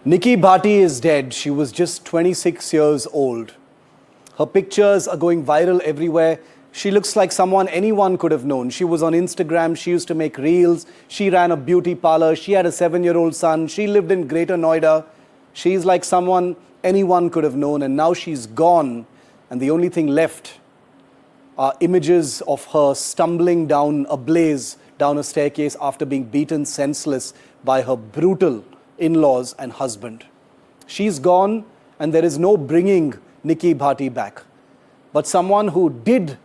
Nikki Bhati is dead. She was just 26 years old. Her pictures are going viral everywhere. She looks like someone anyone could have known. She was on Instagram. She used to make reels. She ran a beauty parlor. She had a 7-year-old son. She lived in Greater Noida. She's like someone anyone could have known. And now she's gone. And the only thing left are images of her stumbling down a blaze down a staircase after being beaten senseless by her brutal in-laws and husband. She's gone and there is no bringing Nikki Bhati back. But someone who did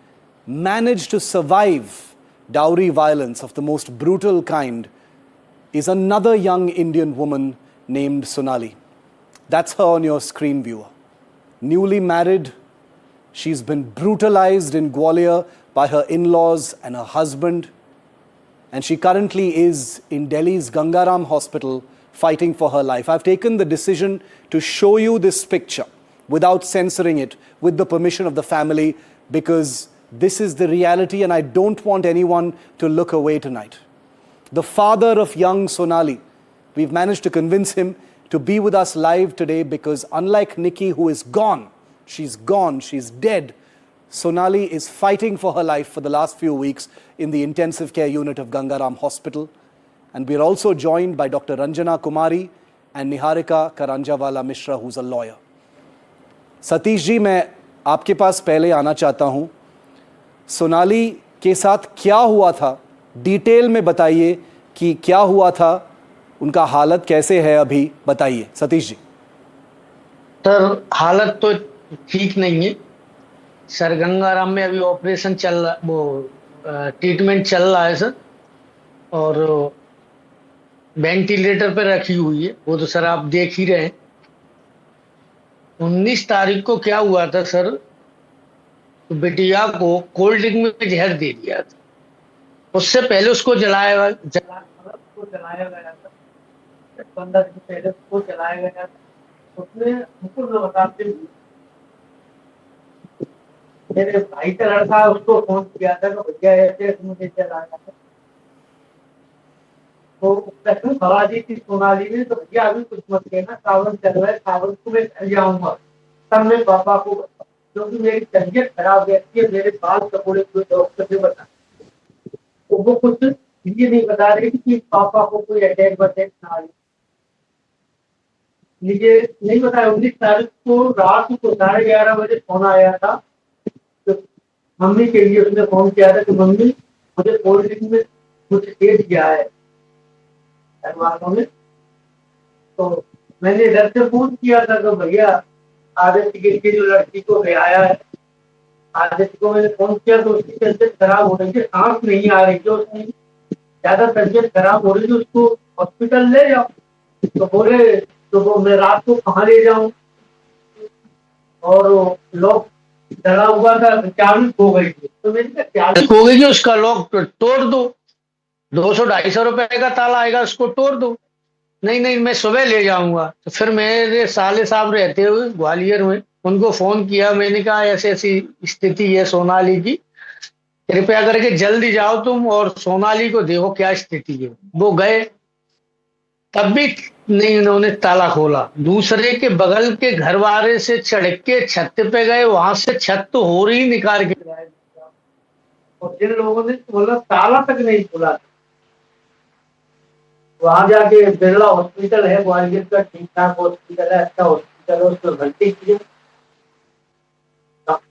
manage to survive dowry violence of the most brutal kind is another young Indian woman named Sonali. That's her on your screen, viewer. Newly married, she's been brutalized in Gwalior by her in-laws and her husband. And she currently is in Delhi's Gangaram Hospital fighting for her life. I've taken the decision to show you this picture without censoring it, with the permission of the family, because this is the reality and I don't want anyone to look away tonight. The father of young Sonali, we've managed to convince him to be with us live today because unlike Nikki, who is gone, she's dead, Sonali is fighting for her life for the last few weeks in the intensive care unit of Gangaram Hospital. And we're also joined by Dr. Ranjana Kumari and Niharika Karanjawala Mishra, who's a lawyer. Satish ji, मैं आपके पास पहले आना चाहता हूं. सोनाली के साथ क्या हुआ था, डिटेल में बताइए कि क्या हुआ था, उनका हालत कैसे है अभी, बताइए सतीश जी. सर, हालत तो ठीक नहीं है सर. गंगाराम में अभी ऑपरेशन चल रहा, वो ट्रीटमेंट चल रहा है सर, और वेंटिलेटर पे रखी हुई है. वो तो सर आप देख ही रहे हैं. 19 तारीख को क्या हुआ था सर, तो बिटिया को कोल्ड ड्रिंक में जहर दे दिया था. उससे पहले उसको जलाया गया था. 15 दिन पहले उसको जलाया गया था. उसने हमको जो बताते हुए मेरे भाई का लड़का उसको फोन किया था कि भैया ऐसे मुझे जलाया था. तो प्रश्न सवाल थी सोनाली ने, तो भैया अभी कुछ मत कहना, सावन चल रहा है, सावन को मैं घर जाऊंगा तब मैं पापा को, क्योंकि मेरी तबीयत खराब रहती है, मेरे बाल कपड़े कोई डॉक्टर ने बता. तो वो कुछ ये नहीं बता रहे कि पापा को कोई अटैक ना आए. मुझे नहीं बताया. 19 तारीख को रात को 11:30 बजे फोन आया था. तो मम्मी के लिए उसने फोन किया था कि मम्मी मुझे कोल्ड ड्रिंक में कुछ दे दिया है में. तो मैंने इधर से फोन किया था तो भैया आदित्य की जो लड़की को ले आया है, आदित्य को मैंने फोन किया तो उसकी तबीयत खराब हो रही है, सांस नहीं आ रही है, उसकी ज्यादा तबीयत खराब हो रही है, उसको हॉस्पिटल ले जाओ. तो बोले तो वो मैं रात को कहाँ ले जाऊं, और लॉक डरा हुआ था, चाबी खो गई थी. तो मैंने कहा चाबी खो गई, उसका लॉक तोड़ दो, 200-250 रुपए का ताला आएगा, उसको तोड़ दो. नहीं मैं सुबह ले जाऊंगा. तो फिर मेरे साले साहब रहते हुए ग्वालियर में, उनको फोन किया. मैंने कहा ऐसी ऐसी स्थिति है सोनाली की, कृपया करके जल्दी जाओ तुम और सोनाली को देखो क्या स्थिति है. वो गए, तब भी नहीं उन्होंने ताला खोला. दूसरे के बगल के घर वाले से चढ़ के छत पे गए, वहां से छत तो हो रही निकाल के लाए, और जिन लोगों ने बोला ताला तक नहीं खोला. वहां जाके बिरला हॉस्पिटल है ग्वालियर का, ठीक ठाक हॉस्पिटल है, अच्छा हॉस्पिटल है, उसमें भर्ती किया.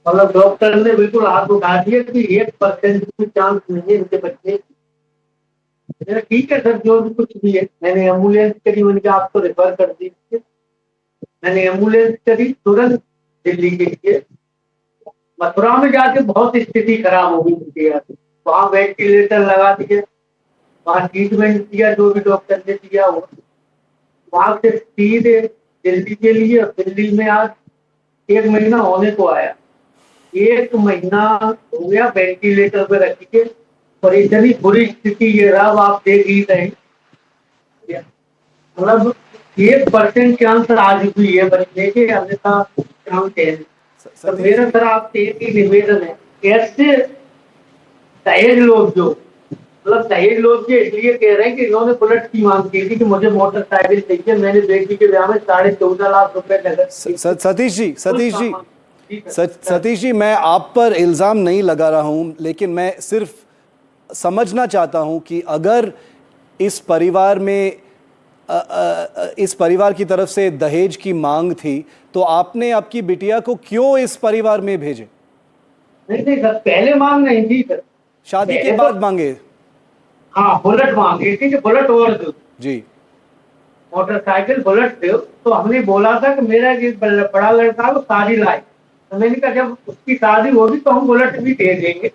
मतलब डॉक्टर ने बिल्कुल हाथ उठा दिया कि 1% भी चांस नहीं है इनके बच्चे. ठीक है सर, जो भी कुछ भी है. मैंने एम्बुलेंस करी, मैंने कहा आपको रेफर कर दीजिए. मैंने एम्बुलेंस करी तुरंत दिल्ली के लिए. मथुरा में जाके बहुत स्थिति खराब हो गई. वहां वेंटिलेटर लगा दिए, वहां ट्रीटमेंट किया जो भी डॉक्टर ने दिया. वो वहां से सीधे दिल्ली के लिए, दिल्ली में आज 1 महीना होने को आया. 1 महीना हो गया वेंटिलेटर पे रख के, और इतनी बुरी स्थिति ये रहा, आप देख ही रहे. मतलब 1% चांस आज भी है बचने के, अन्यथा चांस है. तो मेरा सर आपसे एक ही निवेदन है, ऐसे दहेज लोग जो मतलब दहेज लोग ये इसलिए कह रहे हैं कि इन्होंने बुलेट की मांग की थी कि मुझे मोटरसाइकिल चाहिए, मैंने बेटी के ब्याह में 14.5 लाख रुपए नगद दिए थे। सतीश जी, कुछ सतीश जी, सामान। जी सर। सतीश जी, मैं आप पर इल्ज़ाम नहीं लगा रहा हूं, लेकिन मैं सिर्फ समझना चाहता हूं कि अगर इस परिवार में इस परिवार की तरफ से दहेज की मांग थी, तो आपने आपकी बिटिया को क्यों इस परिवार में भेजे? नहीं नहीं सर, पहले मांग नहीं थी सर। शादी के पहले तो बाद मांगे? हाँ बुलेट मांगी थी कि बुलेट और दो, जी। मोटरसाइकिल बुलेट दो। तो हमने बोला था कि मेरा एक बड़ा लड़का है वो शादी लाए, तो मैंने कहा जब उसकी शादी होगी तो हम बुलेट भी दे देंगे,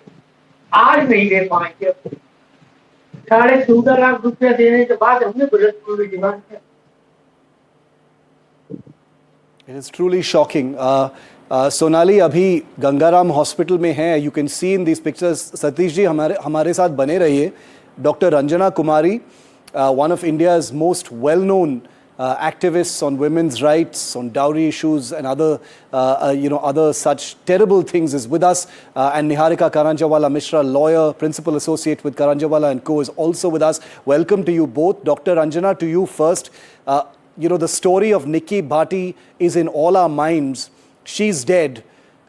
आज नहीं दे पाएंगे। 14.5 लाख रुपया देने के बाद हमने बुलेट को भी डिमांड किया। It is truly shocking. Sonali अभी गंगाराम हॉस्पिटल में है, you can see in this pictures. Satish ji हमारे हमारे साथ बने रहिए। Doctor Ranjana Kumari, one of India's most well-known activists on women's rights, on dowry issues, and other such terrible things, is with us. And Niharika Karanjawala Mishra, lawyer, principal associate with Karanjawala and Co, is also with us. Welcome to you both. Dr. Ranjana, to you first. The story of Nikki Bhati is in all our minds. She's dead.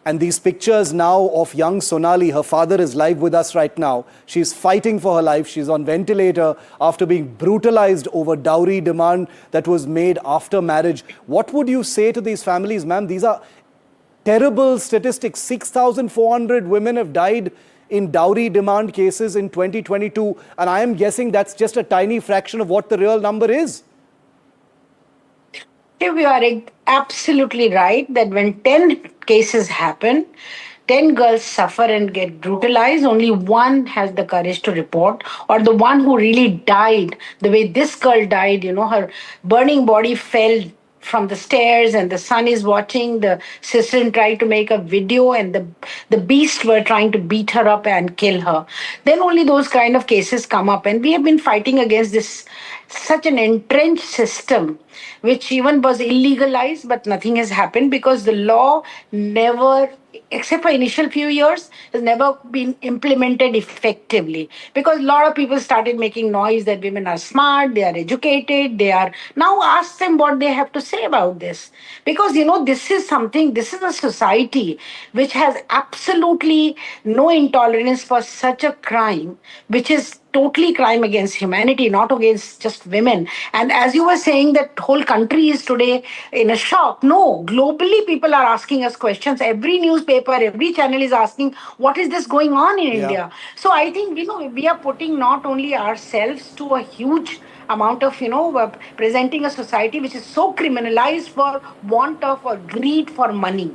And these pictures now of young Sonali, her father is live with us right now. She's fighting for her life. She's on ventilator after being brutalized over dowry demand that was made after marriage. What would you say to these families, ma'am? These are terrible statistics. 6,400 women have died in dowry demand cases in 2022. And I am guessing that's just a tiny fraction of what the real number is. You are absolutely right that when 10 cases happen, 10 girls suffer and get brutalized, only one has the courage to report, or the one who really died, the way this girl died, her burning body fell from the stairs and the son is watching. The sister tried to make a video and the beasts were trying to beat her up and kill her. Then only those kind of cases come up, and we have been fighting against this such an entrenched system which even was illegalized, but nothing has happened because the law never, except for initial few years, has never been implemented effectively. Because a lot of people started making noise that women are smart, they are educated, they are. Now ask them what they have to say about this. Because, this is something, this is a society which has absolutely no intolerance for such a crime, which is totally crime against humanity, not against just women. And as you were saying, that whole country is today in a shock. No, globally people are asking us questions. Every newspaper, every channel is asking, what is this going on in India? So I think, we are putting not only ourselves to a huge amount of, presenting a society which is so criminalized for want of or greed for money.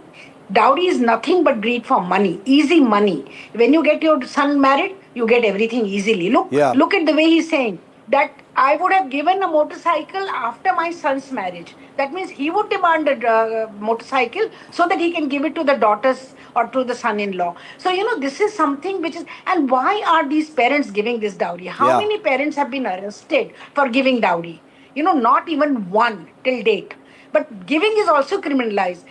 Dowry is nothing but greed for money, easy money. When you get your son married, you get everything easily. Look at the way he's saying that I would have given a motorcycle after my son's marriage. That means he would demand a motorcycle so that he can give it to the daughters or to the son-in-law. So, this is something which is, and why are these parents giving this dowry? How many parents have been arrested for giving dowry? Not even one till date. But giving is also criminalized.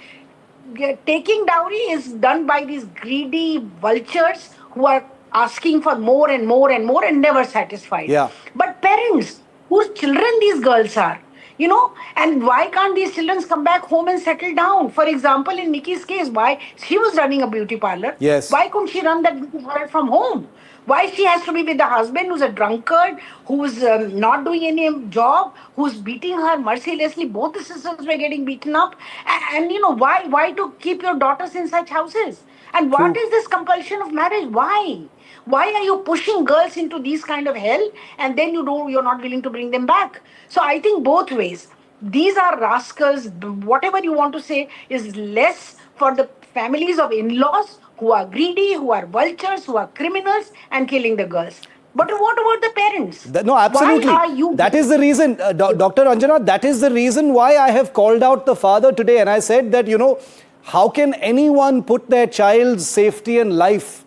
Taking dowry is done by these greedy vultures who are asking for more and more and more and never satisfied. But parents whose children these girls are, and why can't these children come back home and settle down? For example, in Nikki's case, why she was running a beauty parlor? Why couldn't she run that beauty parlor from home? Why she has to be with the husband who's a drunkard, who's not doing any job, who's beating her mercilessly? Both the sisters were getting beaten up. And why to keep your daughters in such houses? And what is this compulsion of marriage? Why? Why are you pushing girls into these kind of hell and then you're not willing to bring them back? So I think both ways. These are rascals. Whatever you want to say is less for the families of in-laws who are greedy, who are vultures, who are criminals and killing the girls. But what about the parents? No, absolutely. Why are you? That is the reason, Dr. Anjana, that is the reason why I have called out the father today. And I said that, how can anyone put their child's safety and life,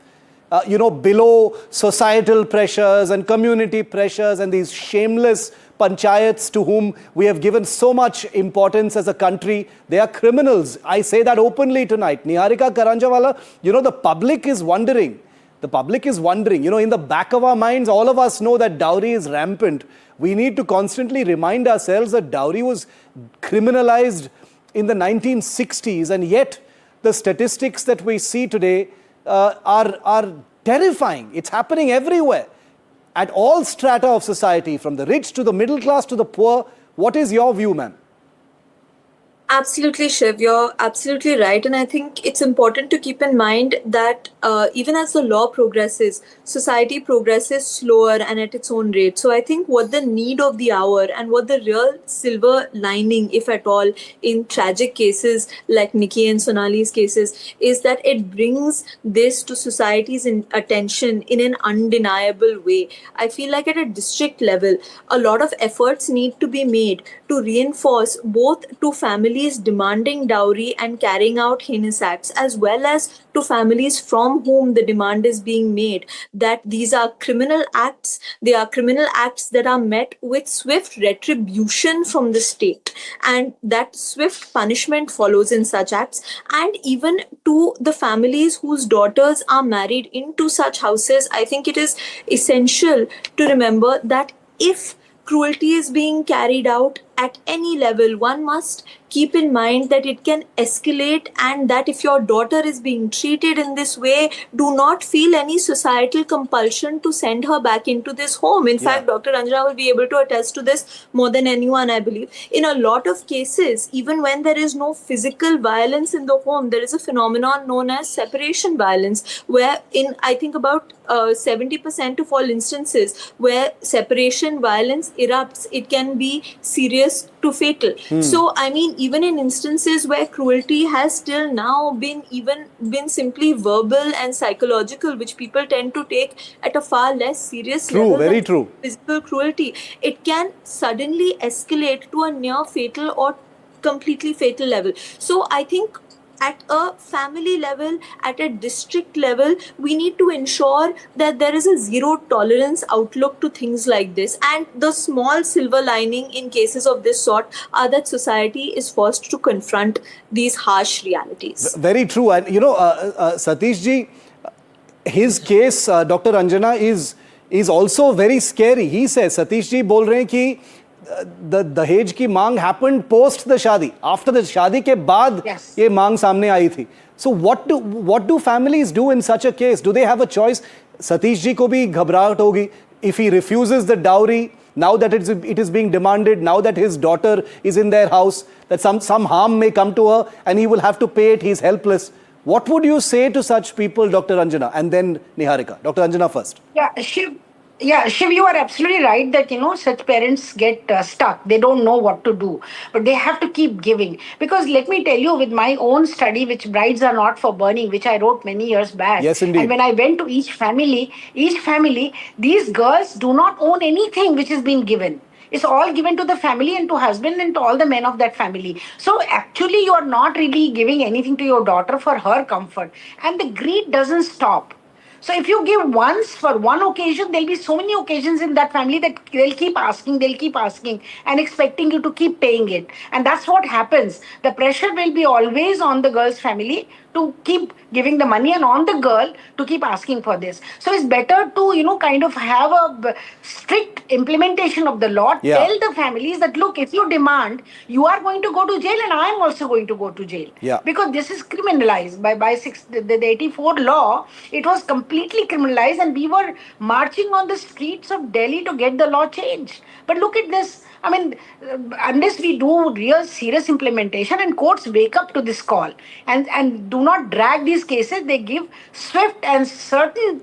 below societal pressures and community pressures and these shameless panchayats to whom we have given so much importance as a country? They are criminals. I say that openly tonight. Niharika Karanjawala, the public is wondering. The public is wondering, you know, in the back of our minds, all of us know that dowry is rampant. We need to constantly remind ourselves that dowry was criminalized in the 1960s, and yet the statistics that we see today are terrifying. It's happening everywhere, at all strata of society, from the rich to the middle class to the poor. What is your view, ma'am? Absolutely, Shiv. You're absolutely right. And I think it's important to keep in mind that even as the law progresses, society progresses slower and at its own rate. So I think what the need of the hour and what the real silver lining, if at all, in tragic cases like Nikki and Sonali's cases, is that it brings this to society's attention in an undeniable way. I feel like at a district level, a lot of efforts need to be made to reinforce both to families demanding dowry and carrying out heinous acts, as well as to families from whom the demand is being made, that these are criminal acts. They are criminal acts that are met with swift retribution from the state, and that swift punishment follows in such acts. And even to the families whose daughters are married into such houses, I think it is essential to remember that if cruelty is being carried out at any level, one must keep in mind that it can escalate, and that if your daughter is being treated in this way, do not feel any societal compulsion to send her back into this home. In fact, Dr. Ranjana will be able to attest to this more than anyone, I believe. In a lot of cases, even when there is no physical violence in the home, there is a phenomenon known as separation violence, where in, I think, about 70% of all instances where separation violence erupts, it can be serious to fatal. So, I mean, even in instances where cruelty has till now been simply verbal and psychological, which people tend to take at a far less serious level Very than true. physical cruelty, it can suddenly escalate to a near fatal or completely fatal level. So I think at a family level, at a district level, we need to ensure that there is a zero tolerance outlook to things like this. And the small silver lining in cases of this sort are that society is forced to confront these harsh realities. Very true. And you know, Satish ji, his case, Dr. Anjana, is also very scary. He says, Satish ji bol rahe hain ki the Dahej ki मांग happened post the शादी. After the शादी के बाद ये मांग सामने आई थी. So what do families do in such a case? Do they have a choice? Satish ji को भी घबराहट होगी. If he refuses the dowry, now that it is being demanded, now that his daughter is in their house, that some harm may come to her and he will have to pay it, he's helpless. What would you say to such people, Dr. Anjana? And then Niharika. Dr. Anjana first. Shiv, you are absolutely right that, you know, such parents get stuck. They don't know what to do, but they have to keep giving. Because let me tell you, with my own study, which Brides Are Not for Burning, which I wrote many years back. Yes, indeed. And when I went to each family, these girls do not own anything which is being given. It's all given to the family and to husband and to all the men of that family. So actually, you are not really giving anything to your daughter for her comfort. And the greed doesn't stop. So if you give once for one occasion, there'll be so many occasions in that family that they'll keep asking and expecting you to keep paying it. And that's what happens. The pressure will be always on the girl's family to keep giving the money and on the girl to keep asking for this. So it's better to, you know, kind of have a strict implementation of the law. Yeah. Tell the families that, look, if you demand, you are going to go to jail and I am also going to go to jail. Yeah. Because this is criminalized by the 84 law. It was completely criminalized and we were marching on the streets of Delhi to get the law changed. But look at this. I mean, unless we do real serious implementation and courts wake up to this call and do not drag these cases, they give swift and certain,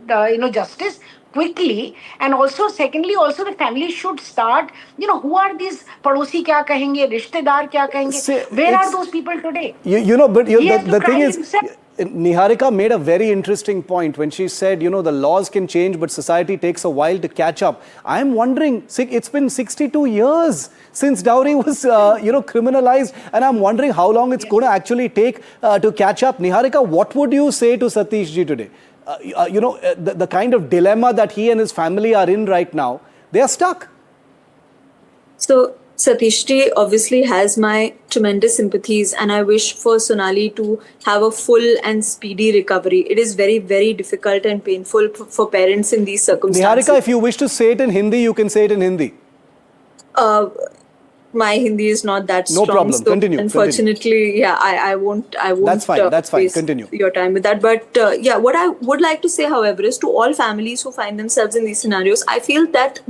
justice quickly. And also, secondly, also the family should start, you know, who are these padosi kya kahenge, rishtedar kya kahenge, where are those people today? The thing is, Niharika made a very interesting point when she said, you know, the laws can change, but society takes a while to catch up. I'm wondering, it's been 62 years since dowry was, criminalized, and I'm wondering how long it's going to actually take to catch up. Niharika, what would you say to Satish ji today? The kind of dilemma that he and his family are in right now, they are stuck. So Satishji obviously has my tremendous sympathies, and I wish for Sonali to have a full and speedy recovery. It is very, very difficult and painful for parents in these circumstances. Niharika, if you wish to say it in Hindi, you can say it in Hindi. My Hindi is not that No strong. problem. So Continue. Unfortunately, yeah, I won't. That's fine. That's fine. waste Continue. your time with that. But yeah, what I would like to say, however, is to all families who find themselves in these scenarios, I feel that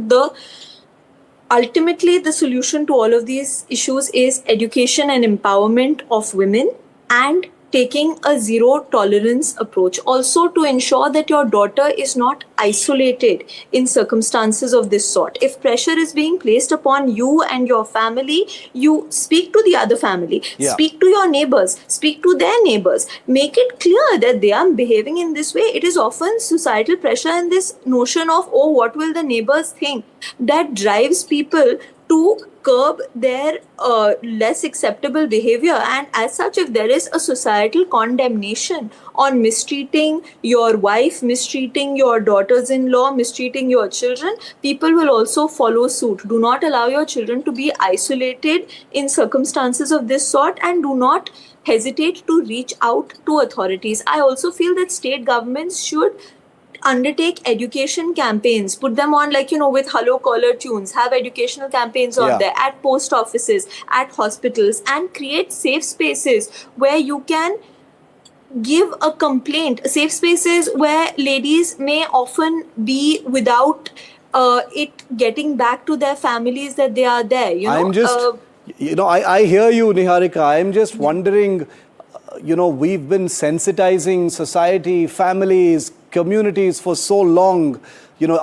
ultimately the solution to all of these issues is education and empowerment of women, and taking a zero tolerance approach, also to ensure that your daughter is not isolated in circumstances of this sort. If pressure is being placed upon you and your family, you speak to the other family, Yeah. speak to your neighbors, speak to their neighbors, make it clear that they are behaving in this way. It is often societal pressure and this notion of, oh, what will the neighbors think, that drives people to curb their less acceptable behavior. And as such, if there is a societal condemnation on mistreating your wife, mistreating your daughters-in-law, mistreating your children, people will also follow suit. Do not allow your children to be isolated in circumstances of this sort, and do not hesitate to reach out to authorities. I also feel that state governments should undertake education campaigns, put them on, like, with hello caller tunes, have educational campaigns on Yeah. there, at post offices, at hospitals, and create safe spaces where you can give a complaint, safe spaces where ladies may often be without it getting back to their families that they are there. I'm just, I hear you, Niharika. I'm just wondering, we've been sensitizing society, families, communities for so long.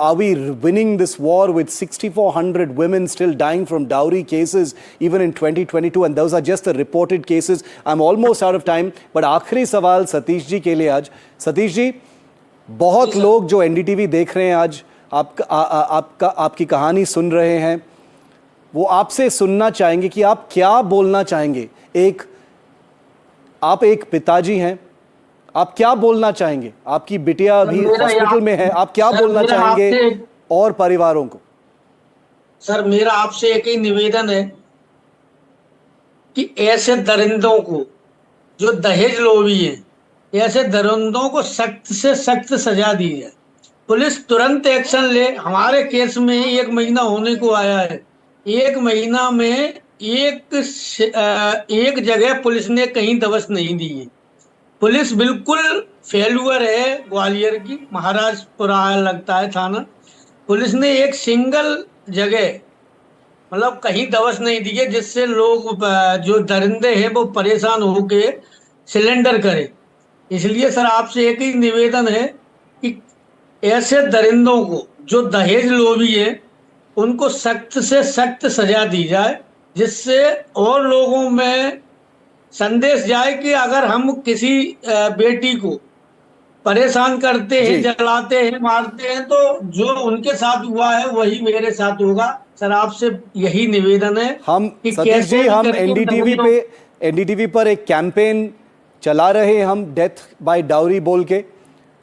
Are we winning this war with 6,400 women still dying from dowry cases even in 2022? And those are just the reported cases. I'm almost out of time. But आखिरी सवाल सतीश जी के लिए आज. सतीश जी, बहुत लोग जो NDTV देख रहे हैं आज, आपकी कहानी सुन रहे हैं, वो आपसे सुनना चाहेंगे कि आप क्या बोलना चाहेंगे. आप एक पिताजी हैं, आप क्या बोलना चाहेंगे? आपकी बिटिया अभी हॉस्पिटल में है, आप क्या बोलना चाहेंगे और परिवारों को? सर, मेरा आपसे एक ही निवेदन है कि ऐसे दरिंदों को, जो दहेज लोभी हैं, ऐसे दरिंदों को सख्त से सख्त सजा दी है. पुलिस तुरंत एक्शन ले. हमारे केस में 1 महीना होने को आया है. 1 महीना में एक जगह पुलिस ने कहीं दबस नहीं दी है. पुलिस बिल्कुल फेल्यूर है. ग्वालियर की महाराजपुरा लगता है थाना. पुलिस ने एक सिंगल जगह मतलब कहीं दबस नहीं दी है, जिससे लोग जो दरिंदे हैं वो परेशान होके सिलेंडर करें. इसलिए सर आपसे एक ही निवेदन है कि ऐसे दरिंदों को जो दहेज लोभी है उनको सख्त से सख्त सजा दी जाए, जिससे और लोगों में संदेश जाए कि अगर हम किसी बेटी को परेशान करते हैं, जलाते हैं, मारते हैं, तो जो उनके साथ हुआ है वही मेरे साथ होगा. सर आपसे यही निवेदन है. हम सतीश जी, हम एनडीटीवी पर एक कैंपेन चला रहे हैं, हम डेथ बाय डाउरी बोल के.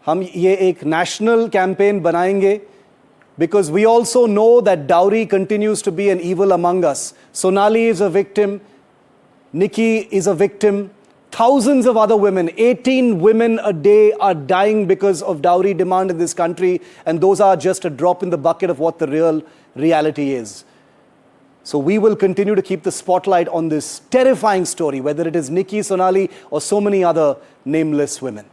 हम ये एक नेशनल कैंपेन बनाएंगे, because we also know that dowry continues to be an evil among us. Sonali is a victim, Nikki is a victim, thousands of other women, 18 women a day are dying because of dowry demand in this country, and those are just a drop in the bucket of what the real reality is. So we will continue to keep the spotlight on this terrifying story, whether it is Nikki, Sonali or so many other nameless women.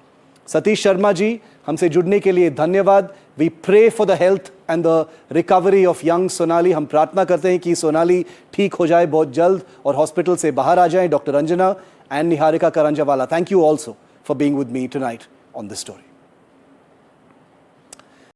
Satish Sharma ji, हमसे जुड़ने के लिए धन्यवाद. We pray for the health and the recovery of young Sonali. हम प्रार्थना करते हैं कि सोनाली ठीक हो जाए बहुत जल्द और हॉस्पिटल से बाहर आ जाएं. Dr. Anjana and Niharika Karanjawala, thank you also for being with me tonight on this story.